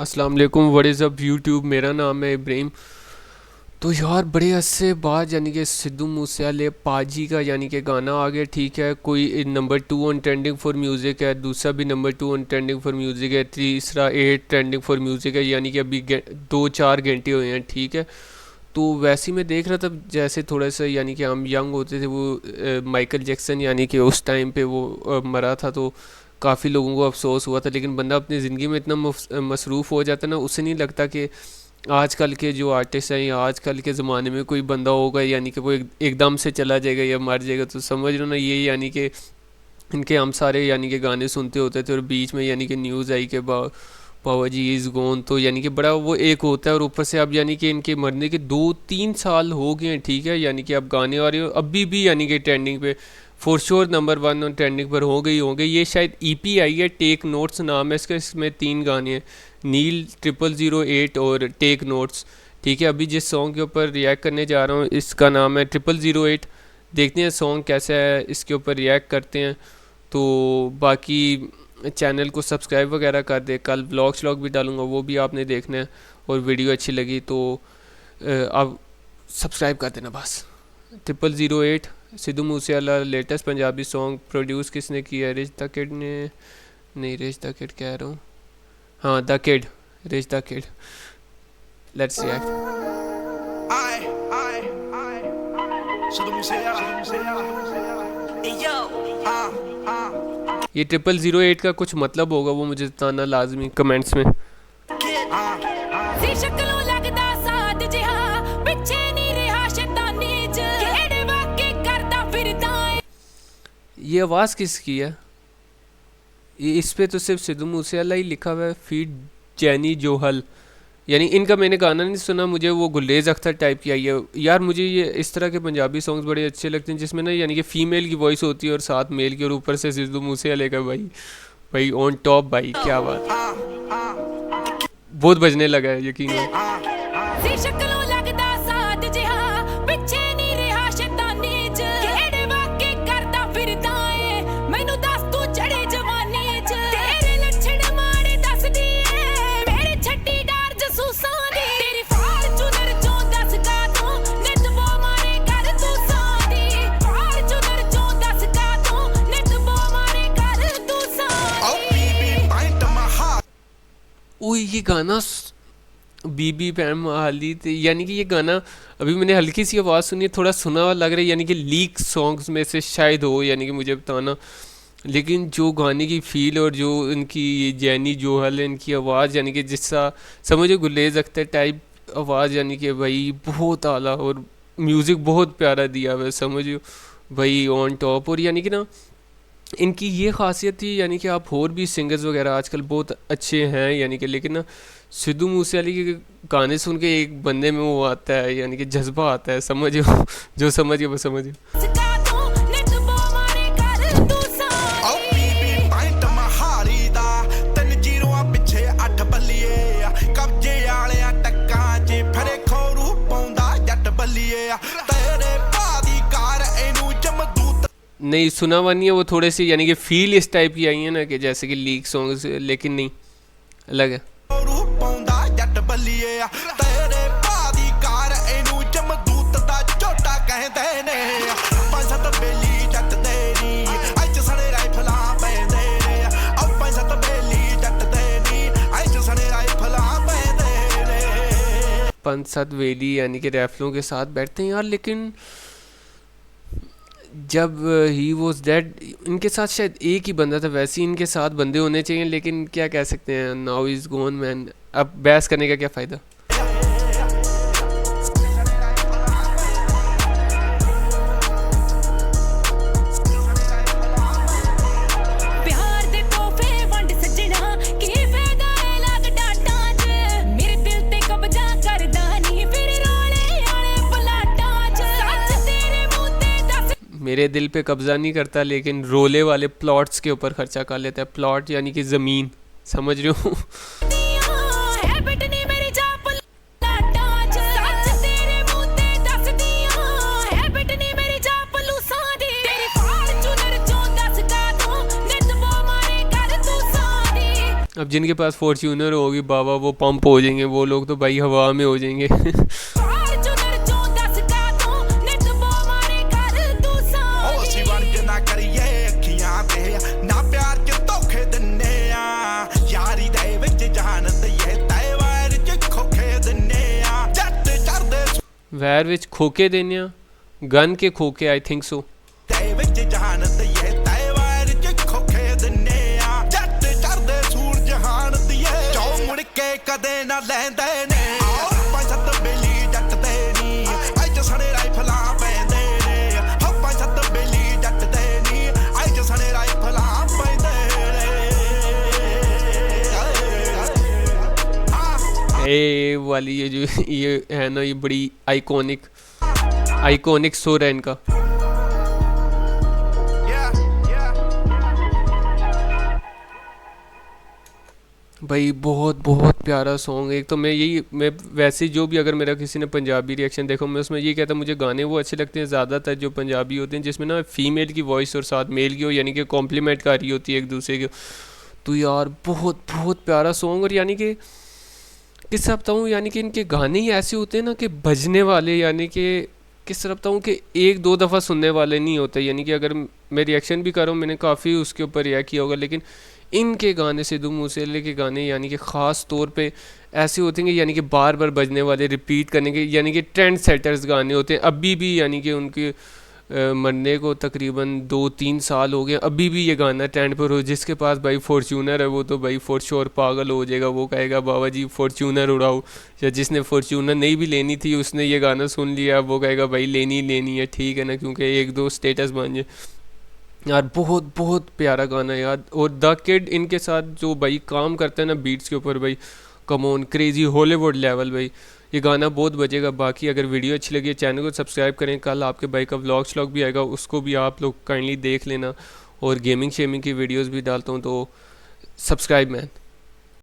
अस्सलाम वालेकुम, what is up YouTube. मेरा नाम है इब्राहिम। तो यार बड़े अरसे बाद यानी कि सिद्धू मूसेवाले पाजी का यानी कि गाना आ गया। ठीक है, कोई number 2 on trending for music है, दूसरा भी number 2 on trending for music है, तीसरा 8 ट्रेंडिंग फॉर म्यूज़िक है। यानी कि अभी 2-4 घंटे हुए हैं। ठीक है, तो वैसे ही मैं देख रहा था जैसे थोड़ा सा यानी कि हम यंग होते थे वो माइकल जैक्सन यानी कि उस टाइम पे वो मरा था, तो काफ़ी लोगों को अफसोस हुआ था। लेकिन बंदा अपनी ज़िंदगी में इतना मसरूफ़ हो जाता है ना, उसे नहीं लगता कि आजकल के जो आर्टिस्ट हैं या आजकल के ज़माने में कोई बंदा होगा यानी कि वो एकदम से चला जाएगा या मर जाएगा। तो समझ लो ना, ये यानी कि इनके हम सारे यानी कि गाने सुनते होते थे और बीच में यानी कि न्यूज़ आई कि पावर जी इज़ गोन। तो यानी कि बड़ा वो एक होता है, और ऊपर से अब यानी कि इनके मरने के 2-3 साल हो गए हैं। ठीक है, यानी कि अब गाने आ रहे हो अभी भी यानी कि ट्रेंडिंग पे फॉर श्योर नंबर 1 और ट्रेंडिंग पर हो गई होंगे। ये शायद ईपी आई है, टेक नोट्स नाम है इसका। इसमें 3 गाने हैं, नील 008 और टेक नोट्स। ठीक है, अभी जिस सॉन्ग के ऊपर रिएक्ट करने जा रहा हूँ इसका नाम है 008। देखते हैं सॉन्ग कैसा है, इसके ऊपर रिएक्ट करते हैं। तो बाकी चैनल को सब्सक्राइब वगैरह कर दे, कल व्लॉग भी डालूंगा, वो भी आपने देखना है। और वीडियो अच्छी लगी तो अब सब्सक्राइब कर देना बस। 008 Sidhu Moosewala latest Punjabi song. Produce किसने किया है? रिच द किड ने। नहीं, रिच द किड कह रहा हूँ, हाँ the kid, rich the kid. Let's react. ये 008 का कुछ मतलब होगा, वो मुझे बताना लाजमी कमेंट्स में। ये आवाज़ किसकी है? इस पे तो सिर्फ सिद्धू मूसेवाला ही लिखा हुआ है, फीड जैनी जोहल। यानी इनका मैंने गाना नहीं सुना, मुझे वो गुलेज अख्तर टाइप की आई है। यार मुझे ये इस तरह के पंजाबी सॉन्ग्स बड़े अच्छे लगते हैं जिसमें ना यानी कि फ़ीमेल की वॉइस होती है और साथ मेल की, और ऊपर से सिद्धू मूसेवाले का भाई भाई ऑन टॉप भाई, क्या बात। बहुत बजने लगा है यकीन। ओ ये गाना बीबी पैम हाली थे, यानी कि ये गाना अभी मैंने हल्की सी आवाज़ सुनी है, थोड़ा सुना हुआ लग रहा है, यानी कि लीक सॉन्ग्स में से शायद हो, यानी कि मुझे बताना। लेकिन जो गाने की फील और जो इनकी ये जैनी जोहल है, इनकी आवाज़ यानी कि जिससा समझो गुलेज अख्तर टाइप आवाज़, यानी कि भाई बहुत आला, और म्यूज़िक बहुत प्यारा दिया हुआ है, समझो भाई ऑन टॉप। और यानी कि ना इनकी ये खासियत थी, यानी कि आप और भी सिंगर्स वगैरह आजकल बहुत अच्छे हैं यानी कि, लेकिन ना सिद्धू मूसेवाले के गाने सुन के एक बंदे में वो आता है, यानी कि जज्बा आता है, समझो जो समझिए वो समझिए। नहीं सुना हुआ नहीं है, वो थोड़े से यानी कि फील इस टाइप की आई है ना कि जैसे कि लीक सॉन्ग्स, लेकिन नहीं अलग है। पंच सत वेली यानी कि रैफलों के साथ बैठते हैं यार। लेकिन जब ही वॉज डेड इनके साथ शायद एक ही बंदा था, वैसे ही इनके साथ बंदे होने चाहिए, लेकिन क्या कह सकते हैं, नाउ इज़ गोन मैन। अब बहस करने का क्या फ़ायदा। मेरे दिल पे कब्ज़ा नहीं करता, लेकिन रोले वाले प्लॉट्स के ऊपर खर्चा कर लेता है। प्लॉट यानी कि ज़मीन, समझ रहे हो। अब जिनके पास फॉर्च्यूनर होगी बाबा वो पंप हो जाएंगे, वो लोग तो भाई हवा में हो जाएंगे। वैर विच खोके देने गन के खोके, आई थिंक सो। ਕਦੇ ਨਾ ਲੈਂਦੇ ਨੇ ਪੰਜ ਸੱਤ ਬੇਲੀ ਜੱਟ ਤੇ ਨੀ ਅੱਜ ਸਣੇ ਰਾਈਫਲਾਂ ਪੈਂਦੇ ਨੇ ਪੰਜ ਸੱਤ ਬੇਲੀ ਜੱਟ ਤੇ ਨੀ ਅੱਜ ਸਣੇ ਰਾਈਫਲਾਂ ਪੈਂਦੇ ਨੇ। ए वाली ये जो ये है ना, ये बड़ी आइकॉनिक सोर है इनका। भाई बहुत बहुत प्यारा सॉन्ग। एक तो मैं वैसे जो भी, अगर मेरा किसी ने पंजाबी रिएक्शन देखो, मैं उसमें ये कहता, मुझे गाने वो अच्छे लगते हैं ज़्यादातर जो पंजाबी होते हैं जिसमें ना फीमेल की वॉइस और साथ मेल की हो, यानी कि कॉम्प्लीमेंट कर रही होती है एक दूसरे की। तो यार बहुत बहुत प्यारा सॉन्ग। और यानी कि किस तरह बताऊँ, यानी कि इनके गाने ही ऐसे होते हैं ना कि बजने वाले, यानी कि किस तरह बताऊँ कि एक दो दफ़ा सुनने वाले नहीं होते। यानी कि अगर मैं रिएक्शन भी कर रहा हूँ, मैंने काफ़ी उसके ऊपर रिएक्ट किया होगा, लेकिन इनके गाने सिद्धू मूसेवाले के गाने यानी कि ख़ास तौर पे ऐसे होते हैं, यानी कि बार बार बजने वाले, रिपीट करने के, यानी कि ट्रेंड सेटर्स गाने होते हैं अभी भी। यानी कि उनके मरने को तकरीबन 2-3 साल हो गए, अभी भी ये गाना ट्रेंड पर हो। जिसके पास भाई फॉर्च्यूनर है वो तो भाई फॉर श्योर पागल हो जाएगा, वो कहेगा बाबा जी फॉर्च्यूनर उड़ाओ। या जिसने फॉर्च्यूनर नहीं भी लेनी थी उसने ये गाना सुन लिया, वो कहेगा भाई लेनी है, ठीक है ना, क्योंकि एक दो स्टेटस बन जाए। यार बहुत बहुत प्यारा गाना यार। और द किड इनके साथ जो भाई काम करता है ना बीट्स के ऊपर, भाई come on, crazy Hollywood level भाई। ये गाना बहुत बजेगा। बाकी अगर वीडियो अच्छी लगी चैनल को सब्सक्राइब करें, कल आपके भाई का व्लॉग भी आएगा, उसको भी आप लोग काइंडली देख लेना। और गेमिंग शेमिंग की वीडियोस भी डालता हूँ, तो सब्सक्राइब मैन।